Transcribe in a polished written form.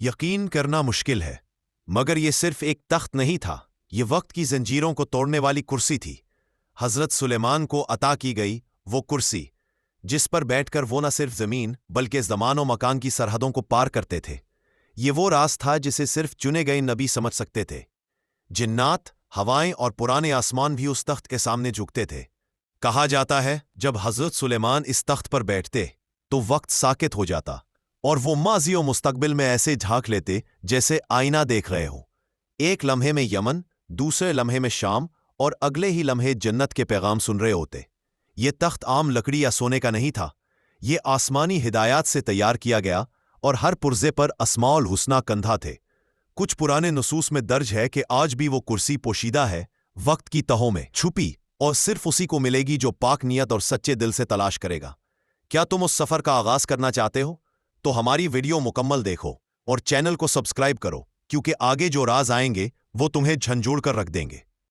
یقین کرنا مشکل ہے مگر یہ صرف ایک تخت نہیں تھا، یہ وقت کی زنجیروں کو توڑنے والی کرسی تھی۔ حضرت سلیمان کو عطا کی گئی وہ کرسی جس پر بیٹھ کر وہ نہ صرف زمین بلکہ زمان و مکان کی سرحدوں کو پار کرتے تھے۔ یہ وہ راز تھا جسے صرف چنے گئے نبی سمجھ سکتے تھے۔ جنات، ہوائیں اور پرانے آسمان بھی اس تخت کے سامنے جھکتے تھے۔ کہا جاتا ہے جب حضرت سلیمان اس تخت پر بیٹھتے تو وقت ساکت ہو جاتا اور وہ ماضی و مستقبل میں ایسے جھانک لیتے جیسے آئینہ دیکھ رہے ہوں۔ ایک لمحے میں یمن، دوسرے لمحے میں شام اور اگلے ہی لمحے جنت کے پیغام سن رہے ہوتے۔ یہ تخت عام لکڑی یا سونے کا نہیں تھا، یہ آسمانی ہدایات سے تیار کیا گیا اور ہر پرزے پر اسماء الحسنی کندھا تھے۔ کچھ پرانے نصوص میں درج ہے کہ آج بھی وہ کرسی پوشیدہ ہے، وقت کی تہوں میں چھپی، اور صرف اسی کو ملے گی جو پاک نیت اور سچے دل سے تلاش کرے گا۔ کیا تم اس سفر کا آغاز کرنا چاہتے ہو؟ تو ہماری ویڈیو مکمل دیکھو اور چینل کو سبسکرائب کرو، کیونکہ آگے جو راز آئیں گے وہ تمہیں جھنجھوڑ کر رکھ دیں گے۔